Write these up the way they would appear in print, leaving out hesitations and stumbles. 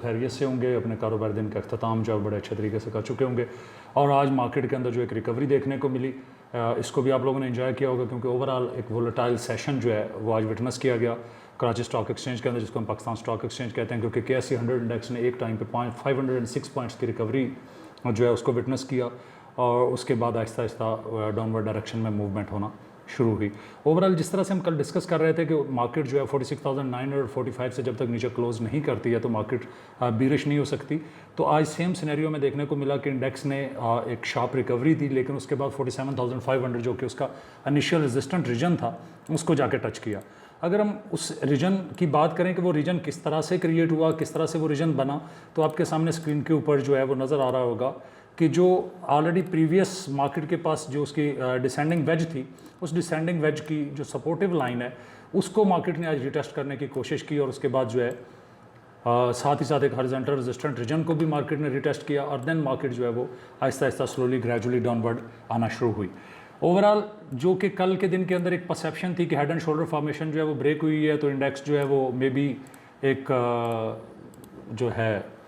खैरियत से होंगे, अपने कारोबार दिन का अख्ताम जो बड़े अच्छे तरीके से कर चुके होंगे। और आज मार्केट के अंदर जो एक रिकवरी देखने को मिली, इसको भी आप लोगों ने एंजॉय किया होगा, क्योंकि ओवरऑल एक वोलेटाइल सेशन जो है वो आज विटनेस किया गया कराची स्टॉक एक्सचेंज के अंदर, जिसको हम पाकिस्तान स्टॉक एक्सचेंज कहते हैं, क्योंकि KSE 100 इंडेक्स ने एक टाइम पे 506 पॉइंट्स की रिकवरी जो है उसको विटनेस किया, और उसके बाद आहिस्ता आहिस्ता डाउनवर्ड डायरेक्शन में मूवमेंट होना शुरू हुई। ओवरऑल जिस तरह से हम कल डिस्कस कर रहे थे कि मार्केट जो है 46,945 से जब तक नीचे क्लोज नहीं करती है तो मार्केट बीरिश नहीं हो सकती, तो आज सेम सिनेरियो में देखने को मिला कि इंडेक्स ने एक शार्प रिकवरी दी, लेकिन उसके बाद 47,500 जो कि उसका इनिशियल रेजिस्टेंट रीजन था उसको जाके टच किया। अगर हम उस रीजन की बात करें कि वो रीजन किस तरह से क्रिएट हुआ, किस तरह से वो रीजन बना, तो आपके सामने स्क्रीन के ऊपर जो है वो नज़र आ रहा होगा कि जो ऑलरेडी प्रीवियस मार्केट के पास जो उसकी डिसेंडिंग वेज थी, उस डिसेंडिंग वेज की जो सपोर्टिव लाइन है उसको मार्केट ने आज रिटेस्ट करने की कोशिश की, और उसके बाद जो है साथ ही साथ एक हॉरिजॉन्टल रेजिस्टेंट रीजन को भी मार्केट ने रिटेस्ट किया, और देन मार्केट जो है वो Aahista Aahista slowly gradually downward आना शुरू हुई। ओवरऑल जो कि कल के दिन के अंदर एक परसेप्शन थी कि हेड एंड शोल्डर फॉर्मेशन जो है वो ब्रेक हुई है, तो इंडेक्स जो है वो मे बी एक जो है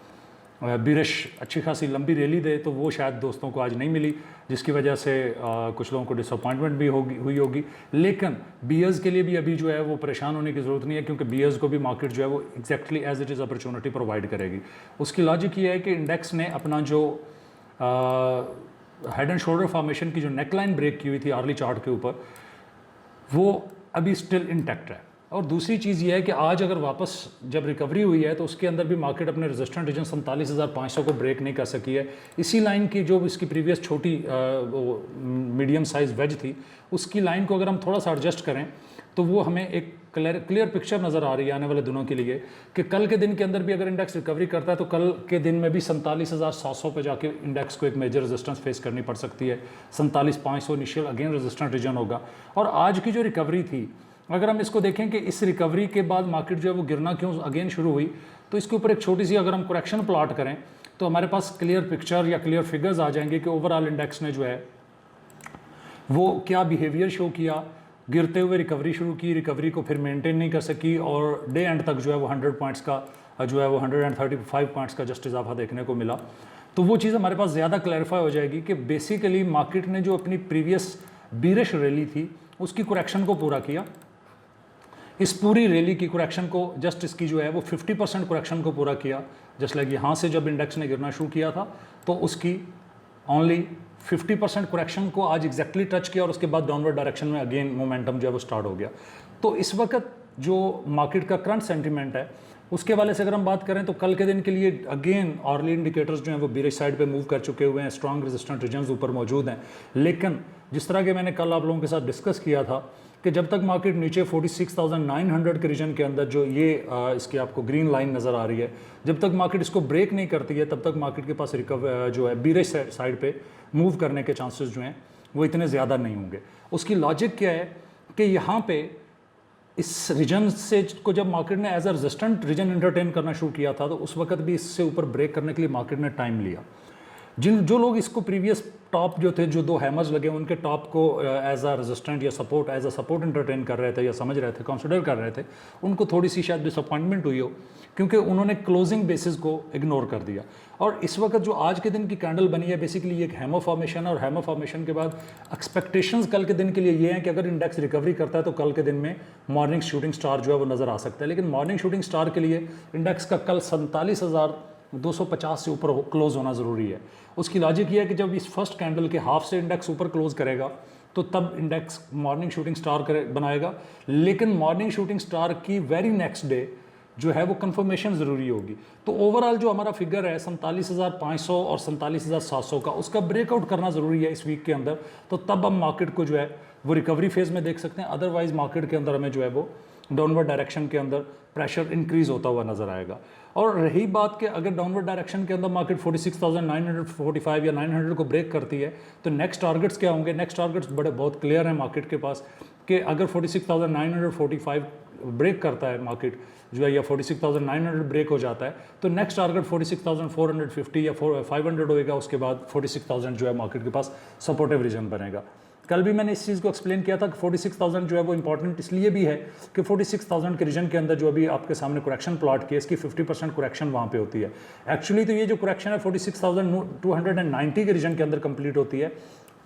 बीरिश अच्छी खासी लंबी रैली दे, तो वो शायद दोस्तों को आज नहीं मिली, जिसकी वजह से कुछ लोगों को डिसअपॉइंटमेंट भी हुई होगी। लेकिन बीयर्स के लिए भी अभी जो है वो परेशान होने की ज़रूरत नहीं है, क्योंकि बीयर्स को भी मार्केट जो है वो exactly as it is opportunity provide करेगी। उसकी लॉजिक ये है कि इंडेक्स ने अपना जो हेड एंड शोल्डर फॉर्मेशन की जो नेकलाइन ब्रेक की हुई थी अर्ली चार्ट के ऊपर, वो अभी स्टिल इंटैक्ट है। और दूसरी चीज़ ये है कि आज अगर वापस जब रिकवरी हुई है तो उसके अंदर भी मार्केट अपने रेजिस्टेंट रीजन 47,500 को ब्रेक नहीं कर सकी है। इसी लाइन की जो इसकी प्रीवियस छोटी मीडियम साइज़ वेज थी, उसकी लाइन को अगर हम थोड़ा सा एडजस्ट करें तो वो हमें एक क्लियर पिक्चर नज़र आ रही है आने वाले दिनों के लिए कि कल के दिन के अंदर भी अगर इंडेक्स रिकवरी करता है तो कल के दिन में भी 47,700 पे जाके इंडेक्स को एक मेजर रेजिस्टेंस फेस करनी पड़ सकती है। 47,500 इनिशियल अगेन रेजिस्टेंट रीजन होगा। और आज की जो रिकवरी थी, अगर हम इसको देखें कि इस रिकवरी के बाद मार्केट जो है वो गिरना क्यों अगेन शुरू हुई, तो इसके ऊपर एक छोटी सी अगर हम करेक्शन प्लॉट करें तो हमारे पास क्लियर पिक्चर या क्लियर फिगर्स आ जाएंगे कि ओवरऑल इंडेक्स ने जो है वो क्या बिहेवियर शो किया। गिरते हुए रिकवरी शुरू की, रिकवरी को फिर मेंटेन नहीं कर सकी, और डे एंड तक जो है वो 100 पॉइंट्स का जो है वो 135 पॉइंट्स का जस्ट इजाफा देखने को मिला। तो वो चीज़ हमारे पास ज़्यादा क्लैरिफाई हो जाएगी कि बेसिकली मार्केट ने जो अपनी प्रीवियस बीरिश रैली थी उसकी करेक्शन को पूरा किया। इस पूरी रैली की करेक्शन को जस्ट इसकी जो है वो 50% करेक्शन को पूरा किया। जस्ट लाइक यहाँ से जब इंडेक्स ने गिरना शुरू किया था तो उसकी ओनली 50% करेक्शन को आज एग्जैक्टली टच किया, और उसके बाद डाउनवर्ड डायरेक्शन में अगेन मोमेंटम जो है वो स्टार्ट हो गया। तो इस वक्त जो मार्केट का करंट सेंटीमेंट है उसके वाले से अगर हम बात करें तो कल के दिन के लिए अगेन अर्ली इंडिकेटर्स जो हैं वो बीरिश साइड पे मूव कर चुके हुए हैं, स्ट्रॉन्ग रेजिस्टेंट रीजन्स ऊपर मौजूद हैं। लेकिन जिस तरह के मैंने कल आप लोगों के साथ डिस्कस किया था कि जब तक मार्केट नीचे 46,900 के रीजन के अंदर जो ये इसकी आपको ग्रीन लाइन नज़र आ रही है, जब तक मार्केट इसको ब्रेक नहीं करती है तब तक मार्केट के पास जो है बीरिश साइड पे मूव करने के चांसेस जो हैं वो इतने ज़्यादा नहीं होंगे। उसकी लॉजिक क्या है कि यहाँ पे इस रीजन से को जब मार्केट ने as a resistant region entertain करना शुरू किया था तो उस वक्त भी इससे ऊपर ब्रेक करने के लिए मार्केट ने टाइम लिया। जो लोग इसको प्रीवियस टॉप जो थे, जो दो हैमर्स लगे उनके टॉप को एज अ रेजिस्टेंट या support as a support entertain कर रहे थे या समझ रहे थे, कंसिडर कर रहे थे, उनको थोड़ी सी शायद डिसअपॉइंटमेंट हुई हो, क्योंकि उन्होंने क्लोजिंग बेसिस को इग्नोर कर दिया। और इस वक्त जो आज के दिन की कैंडल बनी है बेसिकली ये एक हैमर फॉर्मेशन है, और हैमर फॉर्मेशन के बाद एक्सपेक्टेशंस कल के दिन के लिए ये हैं कि अगर इंडेक्स रिकवरी करता है तो कल के दिन में मॉर्निंग शूटिंग स्टार जो है वो नज़र आ सकता है। लेकिन मॉर्निंग शूटिंग स्टार के लिए इंडेक्स का कल 47,250 से ऊपर क्लोज होना ज़रूरी है। उसकी लॉजिक ये है कि जब इस फर्स्ट कैंडल के हाफ से इंडेक्स ऊपर क्लोज करेगा तो तब इंडेक्स मॉर्निंग शूटिंग स्टार बनाएगा, लेकिन मॉर्निंग शूटिंग स्टार की वेरी नेक्स्ट डे जो है वो कंफर्मेशन ज़रूरी होगी। तो ओवरऑल जो हमारा फिगर है 47,500 और 47,700 का, उसका ब्रेकआउट करना ज़रूरी है इस वीक के अंदर, तो तब हम मार्केट को जो है वो रिकवरी फेज़ में देख सकते हैं। अदरवाइज़ मार्केट के अंदर हमें जो है वो डाउनवर्ड डायरेक्शन के अंदर प्रेशर इंक्रीज़ होता हुआ नज़र आएगा। और रही बात कि अगर डाउनवर्ड डायरेक्शन के अंदर मार्केट 46,945 या 900 को ब्रेक करती है तो नेक्स्ट टारगेट्स क्या होंगे? नेक्स्ट टारगेट्स बहुत क्लियर हैं मार्केट के पास कि अगर 46,945 ब्रेक करता है मार्केट जो है, या 46,900 ब्रेक हो जाता है, तो नेक्स्ट टारगेट 46,450 या 500 होएगा। उसके बाद 46,000 जो है मार्केट के पास सपोर्टिव रीजन बनेगा। कल भी मैंने इस चीज़ को एक्सप्लेन किया था कि 46,000 जो है वो इंपॉर्टेंट इसलिए भी है कि 46,000 के रीजन के अंदर जो अभी आपके सामने करेक्शन प्लॉट किया, इसकी 50% करेक्शन वहाँ पे होती है। एक्चुअली तो ये जो करेक्शन है 46,290 के रीजन के अंदर कंप्लीट होती है,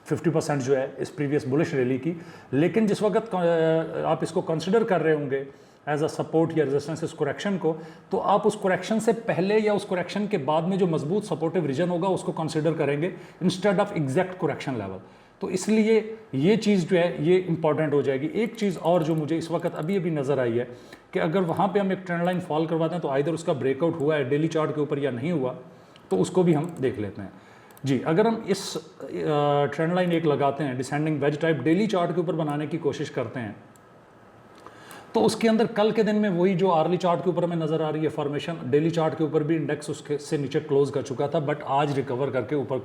50% जो है इस प्रीवियस बुलिश रैली की। लेकिन जिस वक्त आप इसको कंसिडर कर रहे होंगे एज अ सपोर्ट या रेजिस्टेंस इस करेक्शन को, तो आप उस करेक्शन से पहले या उस करेक्शन के बाद में जो मजबूत सपोर्टिव रीजन होगा उसको कंसिडर करेंगे instead of exact correction level. तो इसलिए ये चीज़ जो है ये इंपॉर्टेंट हो जाएगी। एक चीज़ और जो मुझे इस वक्त अभी अभी नज़र आई है कि अगर वहाँ पे हम एक ट्रेंड लाइन फॉल करवाते हैं तो आइदर उसका ब्रेकआउट हुआ है डेली चार्ट के ऊपर या नहीं हुआ, तो उसको भी हम देख लेते हैं जी। अगर हम इस ट्रेंड लाइन एक लगाते हैं, descending wedge type daily chart के ऊपर बनाने की कोशिश करते हैं, तो उसके अंदर कल के दिन में वही जो आर्ली चार्ट के ऊपर हमें नज़र आ रही है फॉर्मेशन, डेली चार्ट के ऊपर भी इंडेक्स उसके से नीचे क्लोज कर चुका था, बट आज रिकवर करके ऊपर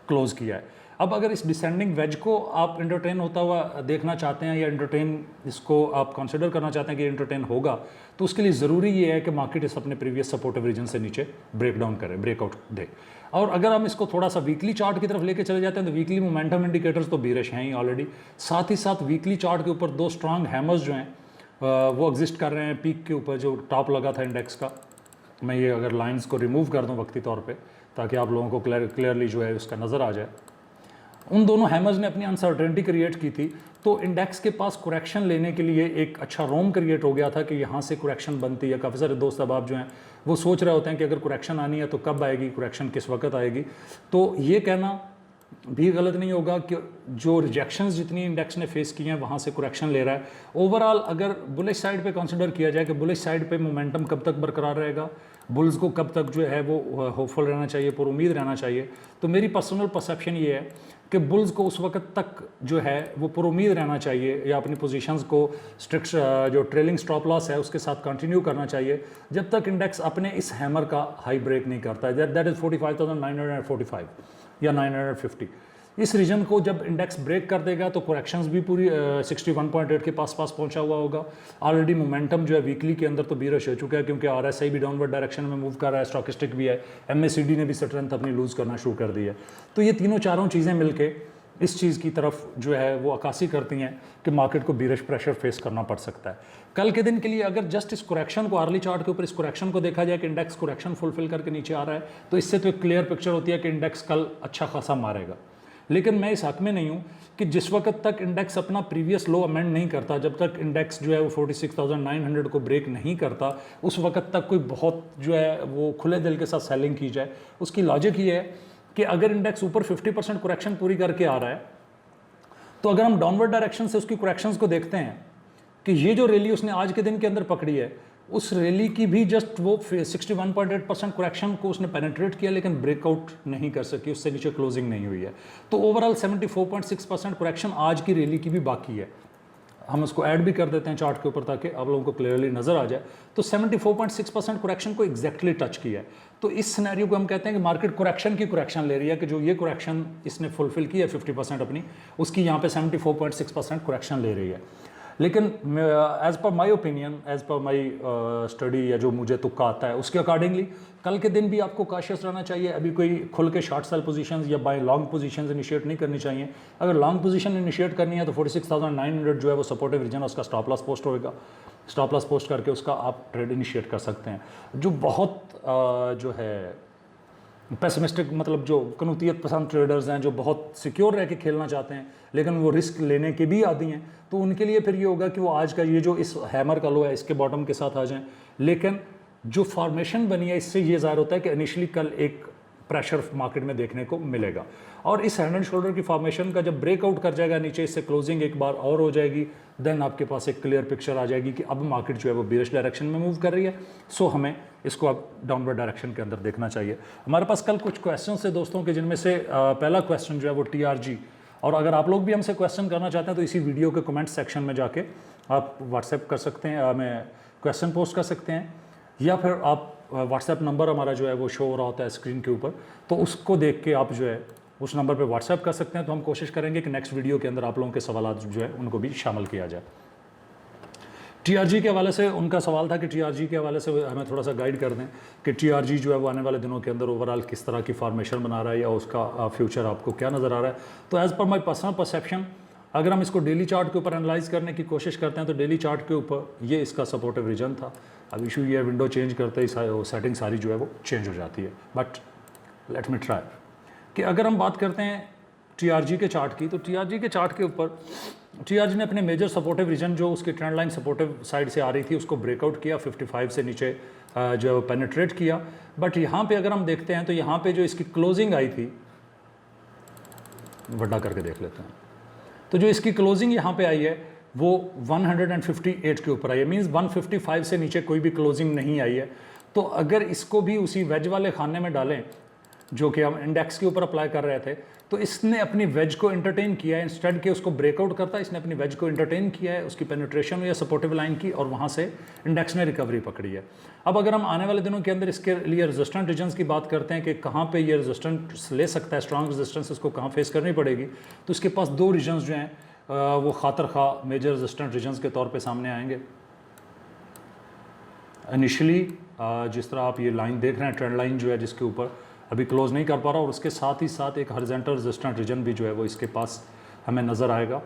क्लोज किया है। अब अगर इस डिसेंडिंग वेज को आप एंटरटेन होता हुआ देखना चाहते हैं या एंटरटेन इसको आप कंसिडर करना चाहते हैं कि एंटरटेन होगा, तो उसके लिए ज़रूरी ये है कि मार्केट इस अपने प्रीवियस सपोर्टिव रीजन से नीचे ब्रेक डाउन करे, ब्रेकआउट दे। और अगर हम इसको थोड़ा सा वीकली चार्ट की तरफ लेके चले जाते हैं तो वीकली मोमेंटम इंडिकेटर्स तो बीरिश हैं ही ऑलरेडी, साथ ही साथ वीकली चार्ट के ऊपर दो स्ट्रांग हैमर्स जो हैं वो एग्जिस्ट कर रहे हैं पीक के ऊपर जो टॉप लगा था इंडेक्स का। मैं ये अगर लाइंस को रिमूव कर दूं वक्ती तौर पे ताकि आप लोगों को क्लियरली जो है उसका नज़र आ जाए, उन दोनों हैमर्स ने अपनी अनसर्टेनिटी क्रिएट की थी, तो इंडेक्स के पास करेक्शन लेने के लिए एक अच्छा रोम क्रिएट हो गया था कि यहाँ से करेक्शन बनती है। काफ़ी सारे दोस्त अब जो हैं वो सोच रहे होते हैं कि अगर करेक्शन आनी है तो कब आएगी, करेक्शन किस वक्त आएगी। तो ये कहना भी गलत नहीं होगा कि जो रिजेक्शंस जितनी इंडेक्स ने फेस किए हैं वहाँ से करेक्शन ले रहा है। ओवरऑल अगर बुलिश साइड पे कंसिडर किया जाए कि बुलिश साइड पे मोमेंटम कब तक बरकरार रहेगा, बुल्स को कब तक जो है वो होपफुल रहना चाहिए, पर उम्मीद रहना चाहिए, तो मेरी पर्सनल परसेप्शन ये है कि बुल्स को उस वक्त तक जो है वो पर उम्मीद रहना चाहिए या अपनी पोजीशंस को स्ट्रिक्ट जो ट्रेलिंग स्टॉप लॉस है उसके साथ कंटिन्यू करना चाहिए जब तक इंडेक्स अपने इस हैमर का हाई ब्रेक नहीं करता है, दैट इज़ 45,945 या 950। इस रीजन को जब इंडेक्स ब्रेक कर देगा तो करेक्शंस भी पूरी 61.8 के पास पहुंचा हुआ होगा। ऑलरेडी मोमेंटम जो है वीकली के अंदर तो बीरिश हो चुका है क्योंकि आरएसआई भी डाउनवर्ड डायरेक्शन में मूव कर रहा है, स्टॉकिस्टिक भी है, एमएसीडी ने भी स्ट्रेंथ अपनी लूज़ करना शुरू कर दी है। तो ये तीनों चारों चीज़ें मिलके इस चीज़ की तरफ जो है वो अक्कासी करती हैं कि मार्केट को बीरिश प्रेशर फेस करना पड़ सकता है। कल के दिन के लिए अगर जस्ट इस करेक्शन को आर्ली चार्ट के ऊपर इस करेक्शन को देखा जाए कि इंडेक्स करेक्शन फुलफिल करके नीचे आ रहा है, तो इससे तो एक क्लियर पिक्चर होती है कि इंडेक्स कल अच्छा खासा मारेगा। लेकिन मैं इस हक में नहीं हूँ कि जिस वक्त तक इंडेक्स अपना प्रीवियस लो अमेंड नहीं करता, जब तक इंडेक्स जो है वो 46,900 को ब्रेक नहीं करता, उस वक्त तक कोई बहुत जो है वो खुले दिल के साथ सेलिंग की जाए। उसकी लॉजिक ये है कि अगर इंडेक्स ऊपर 50% करेक्शन पूरी करके आ रहा है, तो अगर हम डाउनवर्ड डायरेक्शन से उसकी करेक्शंस को देखते हैं कि ये जो रैली उसने आज के दिन के अंदर पकड़ी है, उस रैली की भी जस्ट वो 61.8% करेक्शन को उसने पेनिट्रेट किया लेकिन ब्रेकआउट नहीं कर सकी, उससे नीचे क्लोजिंग नहीं हुई है। तो ओवरऑल 74.6% करेक्शन आज की रैली की भी बाकी है। हम उसको ऐड भी कर देते हैं चार्ट के ऊपर ताकि आप लोगों को क्लियरली नज़र आ जाए। तो 74.6% करेक्शन को एग्जैक्टली टच किया है। तो इस सिनेरियो को हम कहते हैं कि मार्केट करेक्शन की करेक्शन ले रही है कि जो ये करेक्शन इसने फुलफिल की है 50% अपनी, उसकी यहाँ पे 74.6% करेक्शन ले रही है। लेकिन as per my opinion, as per my study या जो मुझे तुक्का आता है उसके अकॉर्डिंगली कल के दिन भी आपको काशियस रहना चाहिए। अभी कोई खुल के शॉर्ट सेल पोजीशंस या बाय लॉन्ग पोजीशंस इनिशिएट नहीं करनी चाहिए। अगर लॉन्ग पोजीशन इनिशिएट करनी है तो 46,900 जो है वो सपोर्टिव रीजन, उसका स्टॉप लॉस पोस्ट होएगा। स्टॉप लॉस पोस्ट करके उसका आप ट्रेड इनिशिएट कर सकते हैं। जो बहुत जो है पेसिमिस्टिक, मतलब जो कनूतियत पसंद ट्रेडर्स हैं, जो बहुत सिक्योर रह के खेलना चाहते हैं लेकिन वो रिस्क लेने के भी आदी हैं, तो उनके लिए फिर ये होगा कि वो आज का ये जो इस हैमर का लो है इसके बॉटम के साथ आ जाएं। लेकिन जो फॉर्मेशन बनी है इससे ये ज़ाहिर होता है कि इनिशियली कल एक प्रेशर मार्केट में देखने को मिलेगा और इस हैंड एंड शोल्डर की फॉर्मेशन का जब ब्रेकआउट कर जाएगा नीचे, इससे क्लोजिंग एक बार और हो जाएगी, देन आपके पास एक क्लियर पिक्चर आ जाएगी कि अब मार्केट जो है वो बेरिश डायरेक्शन में मूव कर रही है। सो हमें इसको अब डाउनवर्ड डायरेक्शन के अंदर देखना चाहिए। हमारे पास कल कुछ क्वेश्चन है दोस्तों के, जिनमें से पहला क्वेश्चन जो है वो TRG, और अगर आप लोग भी हमसे क्वेश्चन करना चाहते हैं तो इसी वीडियो के कमेंट सेक्शन में जाके आप व्हाट्सएप कर सकते हैं, हमें क्वेश्चन पोस्ट कर सकते हैं, या फिर आप व्हाट्सएप नंबर हमारा जो है वो शो हो रहा होता है स्क्रीन के ऊपर, तो उसको देख के आप जो है उस नंबर पे व्हाट्सएप कर सकते हैं। तो हम कोशिश करेंगे कि नेक्स्ट वीडियो के अंदर आप लोगों के सवाल जो है उनको भी शामिल किया जाए। TRG के हवाले से उनका सवाल था कि TRG के हवाले से हमें थोड़ा सा गाइड कर दें कि TRG जो है वो आने वाले दिनों के अंदर ओवरऑल किस तरह की फॉर्मेशन बना रहा है या उसका फ्यूचर आपको क्या नज़र आ रहा है। तो as per my personal perception, अगर हम इसको डेली चार्ट के ऊपर एनालाइज करने की कोशिश करते हैं तो डेली चार्ट के ऊपर ये इसका सपोर्टिव रीजन था। अब इशू ये विंडो चेंज करते ही सेटिंग सारी जो है वो चेंज हो जाती है। बट लेट मी ट्राई कि अगर हम बात करते हैं टीआरजी के चार्ट की, तो टीआरजी के चार्ट के ऊपर टीआरजी ने अपने मेजर सपोर्टिव रीजन जो उसकी ट्रेंड लाइन सपोर्टिव साइड से आ रही थी उसको ब्रेकआउट किया, 55 से नीचे जो पेनिट्रेट किया। बट यहाँ पे अगर हम देखते हैं तो यहाँ पे जो इसकी क्लोजिंग आई थी, बड़ा करके देख लेते हैं, तो जो इसकी क्लोजिंग यहाँ पे आई है वो 158 के ऊपर आई है। मींस 155 से नीचे कोई भी क्लोजिंग नहीं आई है। तो अगर इसको भी उसी वेज वाले खाने में डालें जो कि हम इंडेक्स के ऊपर अप्लाई कर रहे थे, तो इसने अपनी वेज को एंटरटेन किया है, इंस्टेड के उसको ब्रेकआउट करता है, इसने अपनी वेज को एंटरटेन किया है, उसकी पेनिट्रेशन या सपोर्टिव लाइन की, और वहाँ से इंडेक्स ने रिकवरी पकड़ी है। अब अगर हम आने वाले दिनों के अंदर इसके लिए रेजिस्टेंट रीजन्स की बात करते हैं कि कहाँ पे ये रेजिस्टेंस ले सकता है, स्ट्रॉन्ग रेजिस्टेंस इसको कहाँ फेस करनी पड़ेगी, तो इसके पास दो रीजन्स जो हैं वो खातर खा मेजर रेजिस्टेंट रीजन्स के तौर पे सामने आएंगे। इनिशियली जिस तरह आप ये लाइन देख रहे हैं, ट्रेंड लाइन जो है जिसके ऊपर अभी क्लोज नहीं कर पा रहा, और उसके साथ ही साथ एक हॉरिजॉन्टल रेजिस्टेंट रीजन भी जो है वो इसके पास हमें नज़र आएगा।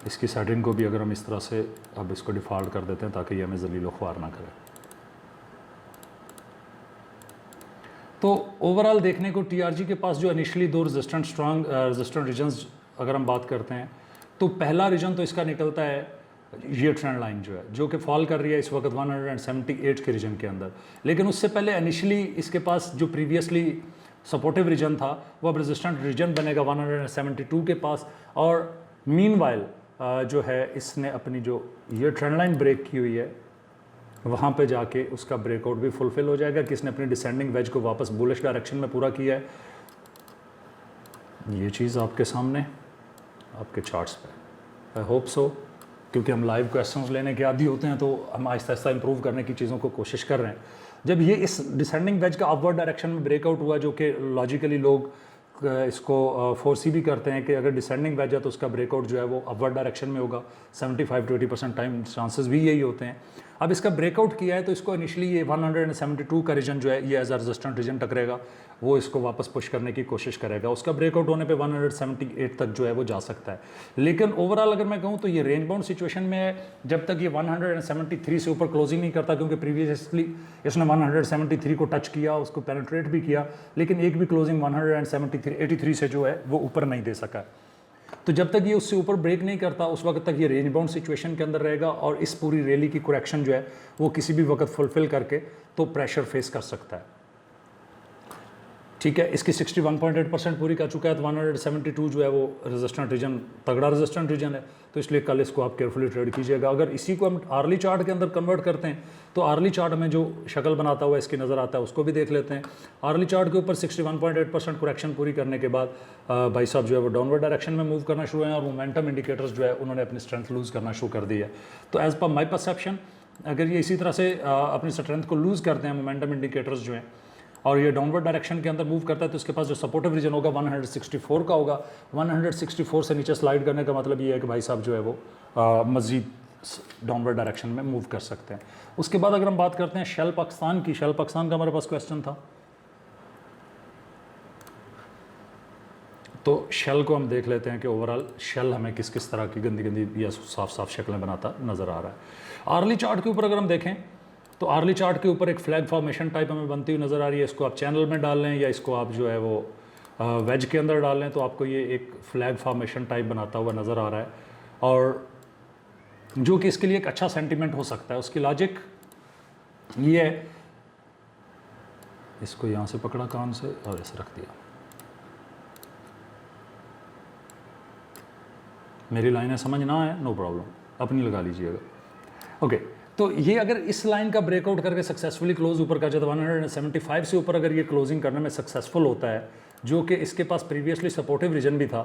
इसकी सेटिंग को भी अगर हम इस तरह से अब इसको डिफ़ॉल्ट कर देते हैं ताकि ये हमें जलीलो ख्वार ना करे। तो ओवरऑल देखने को टीआरजी के पास जो इनिशियली दो स्ट्रॉन्ग रेजिस्टेंट रीजन्स अगर हम बात करते हैं, तो पहला रीजन तो इसका निकलता है ये ट्रेंड लाइन जो है, जो कि फॉल कर रही है इस वक्त 178 के रीजन के अंदर। लेकिन उससे पहले इनिशियली इसके पास जो प्रीवियसली सपोर्टिव रीजन था वो अब रेजिस्टेंट रीजन बनेगा 172 के पास। और मीनवाइल जो है इसने अपनी जो ये ट्रेंड लाइन ब्रेक की हुई है वहाँ पे जाके उसका ब्रेकआउट भी फुलफिल हो जाएगा कि इसने अपनी डिसेंडिंग वेज को वापस बुलिश डायरेक्शन में पूरा किया है। ये चीज़ आपके सामने आपके चार्ट्स पे, आई होप सो, क्योंकि हम लाइव क्वेश्चंस लेने के आदी होते हैं तो हम आहिस्ता आहिस्ता इंप्रूव करने की चीज़ों को कोशिश कर रहे हैं। जब ये इस डिसेंडिंग वेज का अपवर्ड डायरेक्शन में ब्रेकआउट हुआ, जो कि लॉजिकली लोग इसको फोर्सी भी करते हैं कि अगर डिसेंडिंग वेज है तो उसका ब्रेकआउट जो है वो अपवर्ड डायरेक्शन में होगा, 75 to 80% टाइम चांसेस भी यही होते हैं। अब इसका ब्रेकआउट किया है तो इसको इनिशियली ये 172 का रीजन जो है ये एज अ रेजिस्टेंट रीजन टकरेगा, वो इसको वापस पुश करने की कोशिश करेगा। उसका ब्रेकआउट होने पे 178 तक जो है वो जा सकता है। लेकिन ओवरऑल अगर मैं कहूँ तो ये रेंज बाउंड सिचुएशन में है जब तक ये 173 से ऊपर क्लोजिंग नहीं करता, क्योंकि प्रीवियसली इसने 173 को टच किया, उसको पेनिट्रेट भी किया, लेकिन एक भी क्लोजिंग 183 से जो है वो ऊपर नहीं दे सका। तो जब तक ये उससे ऊपर ब्रेक नहीं करता उस वक्त तक ये रेंज बाउंड सिचुएशन के अंदर रहेगा, और इस पूरी रैली की करेक्शन जो है वो किसी भी वक्त फुलफिल करके तो प्रेशर फेस कर सकता है। ठीक है, इसकी 61.8% पूरी कर चुका है, तो 172 जो है वो रेजिस्टेंट रीजन, तगड़ा रेजिस्टेंट रीजन है, तो इसलिए कल इसको आप केयरफुली ट्रेड कीजिएगा। अगर इसी को हम आर्ली चार्ट के अंदर कन्वर्ट करते हैं तो आर्ली चार्ट में जो शक्ल बनाता हुआ इसकी नज़र आता है उसको भी देख लेते हैं। आर्ली चार्ट के ऊपर 61.8% करेक्शन पूरी करने के बाद भाई साहब जो है वो डाउनवर्ड डायरेक्शन में मूव करना शुरू हैं, और मोमेंटम इंडिकेटर्स जो है उन्होंने अपनी स्ट्रेंथ लूज़ करना शुरू कर दी है। तो एज़ पर माई परसेप्शन अगर ये इसी तरह से अपनी स्ट्रेंथ को लूज़ करते हैं मोमेंटम इंडिकेटर्स जो हैं, और ये डाउनवर्ड डायरेक्शन के अंदर मूव करता है, तो इसके पास जो सपोर्टिव रीजन होगा 164 का होगा। 164 से नीचे स्लाइड करने का मतलब ये है कि भाई साहब जो है वो मज़ीद डाउनवर्ड डायरेक्शन में मूव कर सकते हैं। उसके बाद अगर हम बात करते हैं शेल पाकिस्तान की, शेल पाकिस्तान का हमारे पास क्वेश्चन था, तो शेल को हम देख लेते हैं कि ओवरऑल शेल हमें किस किस तरह की गंदी गंदी या साफ साफ शक्लें बनाता नज़र आ रहा है। आर्ली चार्ट के ऊपर अगर हम देखें तो आर्ली चार्ट के ऊपर एक फ्लैग फॉर्मेशन टाइप हमें बनती हुई नज़र आ रही है। इसको आप चैनल में डाल लें या इसको आप जो है वो वेज के अंदर डाल लें, तो आपको ये एक फ्लैग फॉर्मेशन टाइप बनाता हुआ नज़र आ रहा है, और जो कि इसके लिए एक अच्छा सेंटीमेंट हो सकता है। उसकी लॉजिक ये है, इसको यहाँ से पकड़ा कान से और ऐसे रख दिया, मेरी लाइनें समझ ना आए नो प्रॉब्लम, अपनी लगा लीजिएगा। ओके, तो ये अगर इस लाइन का ब्रेकआउट करके सक्सेसफुली क्लोज ऊपर कर जाए तो 175 से ऊपर अगर ये क्लोजिंग करने में सक्सेसफुल होता है, जो कि इसके पास प्रीवियसली सपोर्टिव रीजन भी था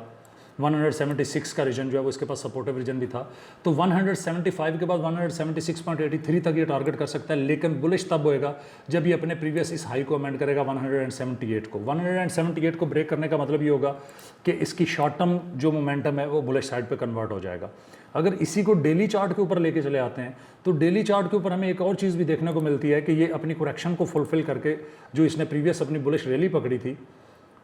176 का रीजन जो है वो इसके पास सपोर्टिव रीजन भी था। तो 175 के बाद 176.83 तक ये टारगेट कर सकता है, लेकिन बुलिश तब होएगा जब ये अपने प्रीवियस इस हाई को अमेंड करेगा 178 को। 178 को ब्रेक करने का मतलब ये होगा कि इसकी शॉर्ट टर्म जो मोमेंटम है वो बुलिश साइड पे कन्वर्ट हो जाएगा। अगर इसी को डेली चार्ट के ऊपर लेके चले आते हैं तो डेली चार्ट के ऊपर हमें एक और चीज़ भी देखने को मिलती है कि ये अपनी करेक्शन को फुलफिल करके जो इसने प्रीवियस अपनी बुलिश रैली पकड़ी थी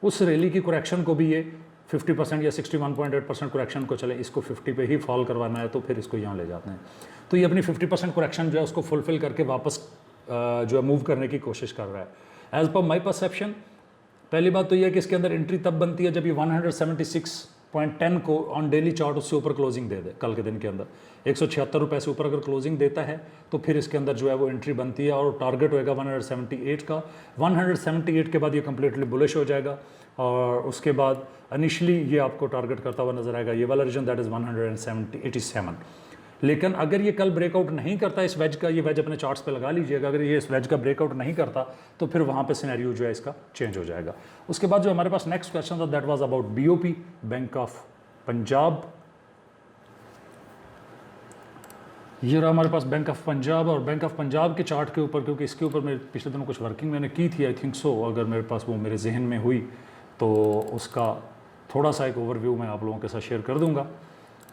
उस रैली की करेक्शन को भी ये 50% या 61.8% करेक्शन को चले इसको 50 पे ही फॉल करवाना है तो फिर इसको यहाँ ले जाते हैं। तो ये अपनी 50% करेक्शन जो है उसको फुलफिल करके वापस जो है मूव करने की कोशिश कर रहा है। एज पर माई परसेप्शन पहली बात तो ये है कि इसके अंदर एंट्री तब बनती है जब ये 176.10 को ऑन डेली चार्ट उससे ऊपर क्लोजिंग दे दे। कल के दिन के अंदर 176 रुपये से ऊपर अगर क्लोजिंग देता है तो फिर इसके अंदर जो है वो एंट्री बनती है और टारगेट होएगा 178 का। 178 के बाद ये कम्प्लीटली बुलिश हो जाएगा और उसके बाद इनिशियली ये आपको टारगेट करता हुआ नजर आएगा ये वाला रीजन, दैट इज़ 187। लेकिन अगर ये कल ब्रेकआउट नहीं करता इस वेज का, ये वेज अपने चार्ट्स पे लगा लीजिएगा, अगर ये इस वेज का ब्रेकआउट नहीं करता तो फिर वहाँ पे सिनेरियो जो है इसका चेंज हो जाएगा। उसके बाद जो हमारे पास नेक्स्ट क्वेश्चन था that was about BOP, bank of Punjab. ये रहा हमारे पास बैंक ऑफ पंजाब, और बैंक ऑफ पंजाब के चार्ट के ऊपर, क्योंकि इसके ऊपर मेरे पिछले दिनों कुछ वर्किंग मैंने की थी आई थिंक सो, अगर मेरे पास वो मेरे जहन में हुई तो उसका थोड़ा सा एक ओवरव्यू मैं आप लोगों के साथ शेयर कर दूंगा।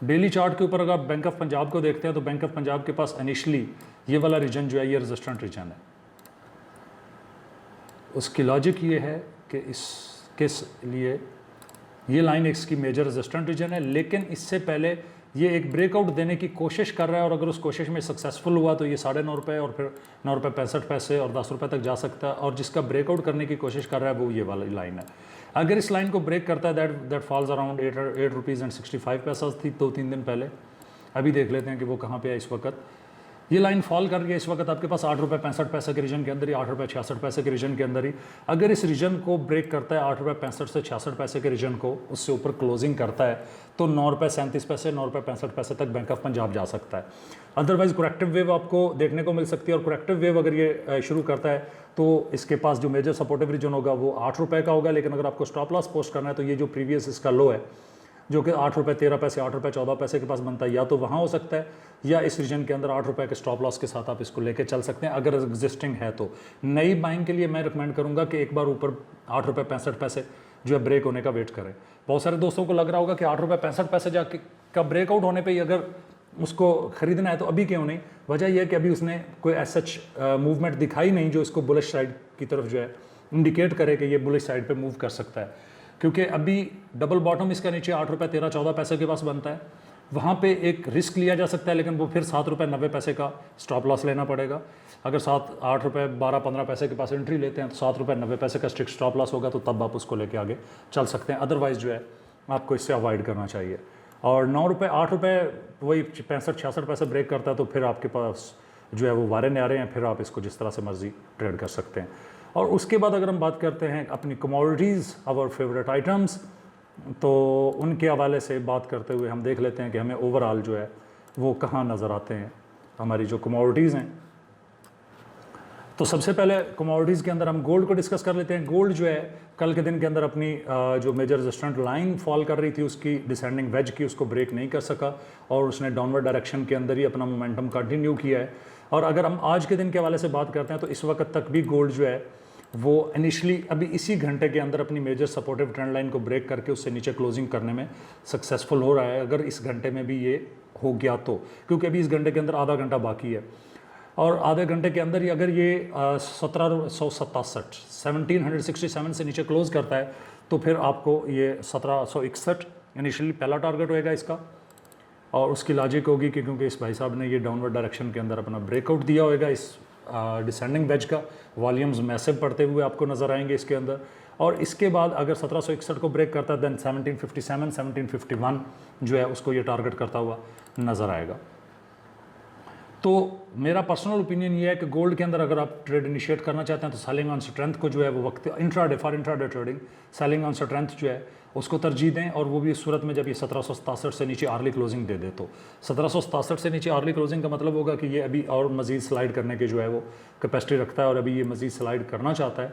डेली चार्ट के ऊपर अगर आप बैंक ऑफ पंजाब को देखते हैं तो बैंक ऑफ पंजाब के पास इनिशियली ये वाला रीजन जो है ये रेजिस्टेंट रीजन है। उसकी लॉजिक ये है कि इसके लिए ये लाइन एक्स की मेजर रेजिस्टेंट रीजन है, लेकिन इससे पहले ये एक ब्रेकआउट देने की कोशिश कर रहा है और अगर उस कोशिश में सक्सेसफुल हुआ तो ये 9.5 रुपये और फिर 9 रुपये 65 पैसे और 10 रुपये तक जा सकता है। और जिसका ब्रेकआउट करने की कोशिश कर रहा है वो ये वाली लाइन है। अगर इस लाइन को ब्रेक करता है that falls around 8 rupees and 65 paisa थी 2-3 दिन पहले। अभी देख लेते हैं कि वो कहाँ पे है इस वक्त। ये लाइन फॉल कर रही है इस वक्त आपके पास 8 रुपये 65 पैसे के रीजन के अंदर ही, 8 रुपये 66 पैसे के रीजन के अंदर ही। अगर इस रीजन को ब्रेक करता है 8 रुपये 65 से 66 पैसे के रीजन को, उससे ऊपर क्लोजिंग करता है तो 9 रुपये 37 पैसे 9 रुपये 65 पैसे तक बैंक ऑफ पंजाब जा सकता है। अदरवाइज करेक्टिव वेव आपको देखने को मिल सकती है और करेक्टिव वेव अगर ये शुरू करता है तो इसके पास जो मेजर सपोर्टिव रीजन होगा वो 8 रुपये का होगा। लेकिन अगर आपको स्टॉप लॉस पोस्ट करना है तो ये जो प्रीवियस इसका लो है जो कि 8 रुपये 13 पैसे 8 रुपये 14 पैसे के पास बनता है, या तो वहाँ हो सकता है या इस रीजन के अंदर 8 रुपये के स्टॉप लॉस के साथ आप इसको लेके चल सकते हैं अगर एग्जिस्टिंग है तो। नई बाइंग के लिए मैं रिकमेंड करूँगा कि एक बार ऊपर 8 रुपये 65 पैसे जो है ब्रेक होने का वेट करें। बहुत सारे दोस्तों को लग रहा होगा कि 8 रुपये 65 पैसे जाके का ब्रेकआउट होने पर ही अगर उसको ख़रीदना है तो अभी क्यों नहीं। वजह यह है कि अभी उसने कोई सच मूवमेंट दिखाई नहीं जो इसको बुलिश साइड की तरफ जो है इंडिकेट करे कि ये बुलिश साइड पे मूव कर सकता है। क्योंकि अभी डबल बॉटम इसका नीचे 8 रुपये 13-14 पैसे के पास बनता है, वहाँ पे एक रिस्क लिया जा सकता है, लेकिन वो फिर 7 रुपये 90 पैसे का स्टॉप लॉस लेना पड़ेगा। अगर 8 रुपये 12-15 पैसे के पास एंट्री लेते हैं तो 7 रुपये 90 पैसे का स्ट्रिक्ट स्टॉप लॉस होगा, तो तब आप उसको लेके आगे चल सकते हैं। अदरवाइज़ जो है आपको इससे अवॉइड करना चाहिए। और 9 रुपये 8 रुपये वही 65-66 पैसे ब्रेक करता है तो फिर आपके पास जो है वो वारे न्यारे हैं, फिर आप इसको जिस तरह से मर्जी ट्रेड कर सकते हैं। और उसके बाद अगर हम बात करते हैं अपनी कमोडिटीज़ आवर फेवरेट आइटम्स, तो उनके हवाले से बात करते हुए हम देख लेते हैं कि हमें ओवरऑल जो है वो कहाँ नज़र आते हैं हमारी जो कमोडिटीज़ हैं। तो सबसे पहले कमोडिटीज़ के अंदर हम गोल्ड को डिस्कस कर लेते हैं। गोल्ड जो है कल के दिन के अंदर अपनी जो मेजर रेजिस्टेंट लाइन फॉल कर रही थी उसकी डिसेंडिंग वेज की उसको ब्रेक नहीं कर सका और उसने डाउनवर्ड डायरेक्शन के अंदर ही अपना मोमेंटम कंटिन्यू किया है। और अगर हम आज के दिन के हवाले से बात करते हैं तो इस वक्त तक भी गोल्ड जो है वो इनिशियली अभी इसी घंटे के अंदर अपनी मेजर सपोर्टिव ट्रेंड लाइन को ब्रेक करके उससे नीचे क्लोजिंग करने में सक्सेसफुल हो रहा है। अगर इस घंटे में भी ये हो गया तो, क्योंकि अभी इस घंटे के अंदर आधा घंटा बाकी है और आधे घंटे के अंदर ही अगर ये 1767 से नीचे क्लोज करता है तो फिर आपको ये 1761 इनिशियली पहला टारगेट होएगा इसका। और उसकी लॉजिक होगी कि क्योंकि इस भाई साहब ने ये डाउनवर्ड डायरेक्शन के अंदर अपना ब्रेकआउट दिया होगा इस डिसेंडिंग वेज का, वॉल्यूम्स मैसिव पड़ते हुए आपको नज़र आएंगे इसके अंदर। और इसके बाद अगर 1761 को ब्रेक करता है देन 1757 1751 जो है उसको ये टारगेट करता हुआ नज़र आएगा। तो मेरा पर्सनल ओपिनियन ये है कि गोल्ड के अंदर अगर आप ट्रेड इनिशिएट करना चाहते हैं तो सेलिंग ऑन स्ट्रेंथ को जो है वो वक्त intraday for intraday trading selling on strength जो है उसको तरजीह दें। और वो भी इस सूरत में जब ये 1767 से नीचे आर्ली क्लोजिंग दे दे तो 1767 से नीचे आर्ली क्लोजिंग का मतलब होगा कि ये अभी और मज़ीद स्लाइड करने के जो है वो कैपेसिटी रखता है और अभी ये मज़ीद स्लाइड करना चाहता है।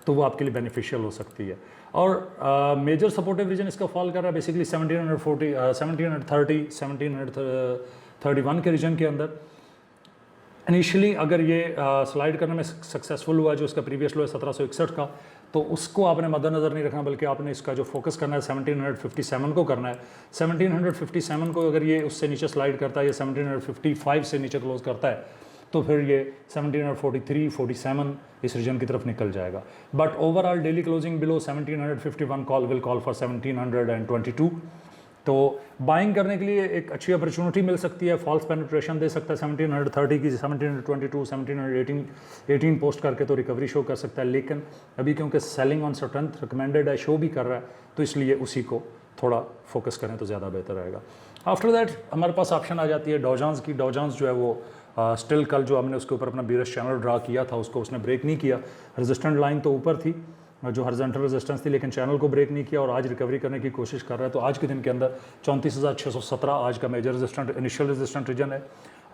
तो वो आपके लिए बेनिफिशियल हो सकती है। और मेजर सपोर्टिव रीजन इसका फॉल कर रहा है बेसिकली 1740, 1730, 1731 के रीजन के अंदर। इनिशियली अगर ये स्लाइड करने में सक्सेसफुल हुआ, जो इसका प्रीवियस लो है 1761 का, तो उसको आपने मद्देनज़र नहीं रखना, बल्कि आपने इसका जो फोकस करना है 1757 को करना है। 1757 को अगर ये उससे नीचे स्लाइड करता है या 1755 से नीचे क्लोज करता है, तो फिर ये 1743, 47 इस रीजन की तरफ निकल जाएगा। But overall daily closing below 1751 call will call for 1722। तो बाइंग करने के लिए एक अच्छी अपॉर्चुनिटी मिल सकती है, फॉल्स पेनिट्रेशन दे सकता है 1730 की, 1722, 1718 पोस्ट करके तो रिकवरी शो कर सकता है। लेकिन अभी क्योंकि सेलिंग ऑन स्ट्रेंथ रिकमेंडेड है, शो भी कर रहा है, तो इसलिए उसी को थोड़ा फोकस करें तो ज़्यादा बेहतर रहेगा। आफ्टर दैट हमारे पास ऑप्शन आ जाती है डॉ जोन्स की। डॉ जोन्स जो है वो स्टिल कल जो हमने उसके ऊपर अपना बीयरिश चैनल ड्रा किया था, उसको उसने ब्रेक नहीं किया। रेजिस्टेंट लाइन तो ऊपर थी, जो हॉरिजॉन्टल रेजिस्टेंस थी, लेकिन चैनल को ब्रेक नहीं किया और आज रिकवरी करने की कोशिश कर रहा है। तो आज के दिन के अंदर 34,617 आज का major resistant, initial resistant region है।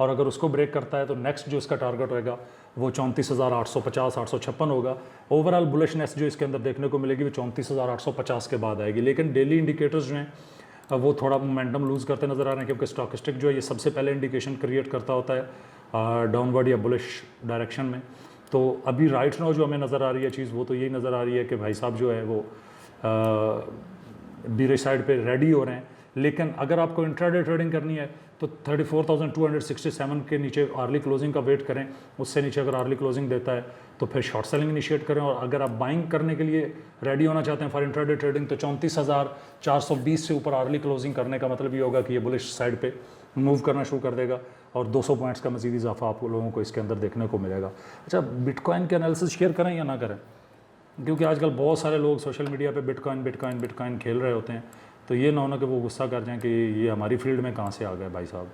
और अगर उसको ब्रेक करता है तो नेक्स्ट जो इसका टारगेट होगा वो 34,850, 856 होगा। ओवरऑल बुलिशनेस जो इसके अंदर देखने को मिलेगी वो 34,850 के बाद आएगी। लेकिन डेली इंडिकेटर्स जो हैं वो थोड़ा मोमेंटम लूज़ करते नज़र आ रहे हैं, क्योंकि स्टॉकिस्टिक जो है ये सबसे पहले इंडिकेशन क्रिएट करता होता है डाउनवर्ड या बुलिश डायरेक्शन में। तो अभी राइट नाउ जो हमें नज़र आ रही है चीज़, वो तो यही नज़र आ रही है कि भाई साहब जो है वो बीरिश साइड पे रेडी हो रहे हैं। लेकिन अगर आपको इंट्राडे ट्रेडिंग करनी है तो 34,267 के नीचे आर्ली क्लोजिंग का वेट करें। उससे नीचे अगर आर्ली क्लोजिंग देता है तो फिर शॉर्ट सेलिंग इनिशिएट करें। और अगर आप बाइंग करने के लिए रेडी होना चाहते हैं फॉर इंट्राडे ट्रेडिंग, तो 34,420 से ऊपर आर्ली क्लोजिंग करने का मतलब ये होगा कि ये बुलिश साइड पे मूव करना शुरू कर देगा और 200 पॉइंट्स का मज़ीद इजाफा आप लोगों को इसके अंदर देखने को मिलेगा। अच्छा, बिटकॉइन के एनालिसिस शेयर करें या ना करें, क्योंकि आजकल बहुत सारे लोग सोशल मीडिया पे बिटकॉइन खेल रहे होते हैं, तो ये ना होना कि वो गुस्सा कर जाएं कि ये हमारी फील्ड में कहाँ से आ गए भाई साहब।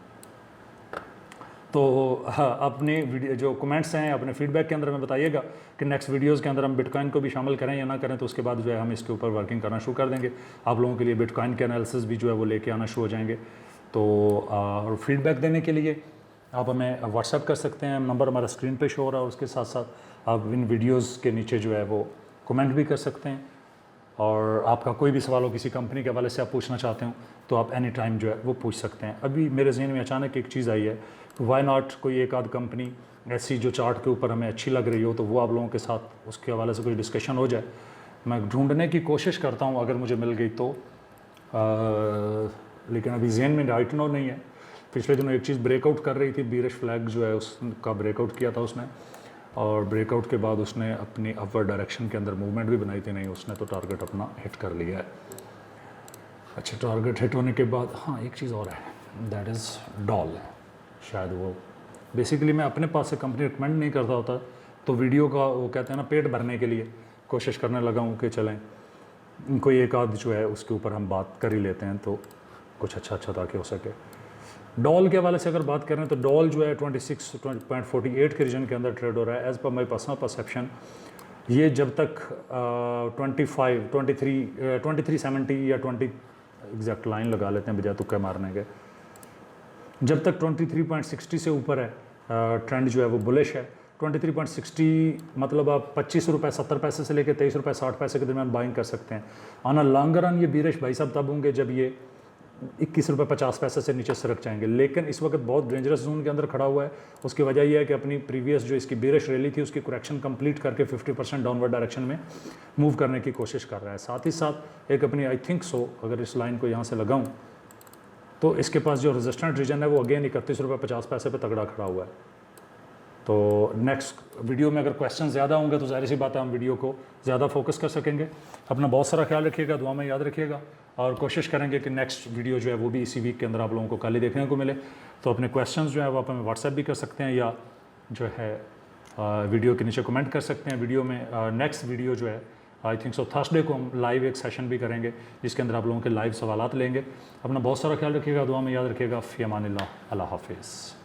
तो हाँ, अपने वीडियो जो कमेंट्स हैं अपने फीडबैक के अंदर में बताइएगा कि नेक्स्ट वीडियोस के अंदर हम बिटकॉइन को भी शामिल करें या ना करें। तो उसके बाद जो है हम इसके ऊपर वर्किंग करना शुरू कर देंगे। आप लोगों के लिए बिटकॉइन के एनालिसिस भी जो है वो लेके आना शुरू हो जाएंगे। तो और फीडबैक देने के लिए आप हमें व्हाट्सएप कर सकते हैं, नंबर हमारा स्क्रीन पे शो हो रहा है। उसके साथ साथ आप इन वीडियोस के नीचे जो है वो कमेंट भी कर सकते हैं। और आपका कोई भी सवाल हो किसी कंपनी के हवाले से आप पूछना चाहते हो तो आप एनी टाइम जो है वो पूछ सकते हैं। अभी मेरे जहन में अचानक एक चीज़ आई है, वाई नॉट कोई एक आध कंपनी ऐसी जो चार्ट के ऊपर हमें अच्छी लग रही हो, तो वो आप लोगों के साथ उसके हवाले से कुछ डिस्कशन हो जाए। मैं ढूंढने की कोशिश करता हूँ अगर मुझे मिल गई तो, लेकिन अभी जहन में राइट नो नहीं है। पिछले दिनों एक चीज़ ब्रेकआउट कर रही थी, बीरिश फ्लैग जो है उसका ब्रेकआउट किया था उसने, और ब्रेकआउट के बाद उसने अपनी अपवर्ड डायरेक्शन के अंदर मूवमेंट भी बनाई थी। नहीं, उसने तो टारगेट अपना हिट कर लिया है। अच्छा, टारगेट हिट होने के बाद हाँ एक चीज़ और है, दैट इज़ डॉल। शायद वो बेसिकली मैं अपने पास से कंपनी रिकमेंड नहीं करता होता, तो वीडियो का वो कहते हैं ना पेट भरने के लिए कोशिश करने लगा हूँ कि चलें कोई एक आध जो है उसके ऊपर हम बात कर ही लेते हैं, तो कुछ अच्छा ताकि हो सके। डॉल के हवाले से अगर बात करें तो डॉल जो है 26.48 के रीजन के अंदर ट्रेड हो रहा है। As per my personal perception ये जब तक 2370 या 20 एग्जैक्ट लाइन लगा लेते हैं बजाय तुक्के मारने के, जब तक 23.60 से ऊपर है ट्रेंड जो है वो बुलिश है। 23.60 मतलब आप 25 रुपये 70 पैसे से लेकर 23 रुपये 60 पैसे के दरमियान बाइंग कर सकते हैं। ऑन अ लॉन्ग रन ये बीरिश भाई साहब तब होंगे जब ये 21 रुपये 50 पैसे से नीचे सरक जाएंगे। लेकिन इस वक्त बहुत डेंजरस जोन के अंदर खड़ा हुआ है। उसकी वजह यह है कि अपनी प्रीवियस जो इसकी बीरिश रैली थी उसकी करेक्शन कंप्लीट करके 50% डाउनवर्ड डायरेक्शन में मूव करने की कोशिश कर रहा है। साथ ही साथ एक अपनी आई थिंक सो अगर इस लाइन को यहाँ से लगाऊँ तो इसके पास जो रेजिस्टेंट रीजन है वो अगेन 31 रुपये 50 पैसे पे तगड़ा खड़ा हुआ है। तो नेक्स्ट वीडियो में अगर क्वेश्चन ज़्यादा होंगे तो ज़ाहिर सी बात है हम वीडियो को ज़्यादा फोकस कर सकेंगे। अपना बहुत सारा ख्याल रखिएगा, दुआ में याद रखिएगा, और कोशिश करेंगे कि नेक्स्ट वीडियो जो है वो भी इसी वीक के अंदर आप लोगों को कल ही देखने को मिले। तो अपने क्वेश्चंस जो है वो आप हमें व्हाट्सएप भी कर सकते हैं या जो है वीडियो के नीचे कमेंट कर सकते हैं। वीडियो में नेक्स्ट वीडियो जो है आई थिंक सो थर्सडे को हम लाइव एक सेशन भी करेंगे जिसके अंदर आप लोगों के लाइव सवालात लेंगे। अपना बहुत सारा ख्याल रखिएगा, दुआ में याद रखिएगा। फ़ी अमानिल्लाह, अल्लाह हाफिज़।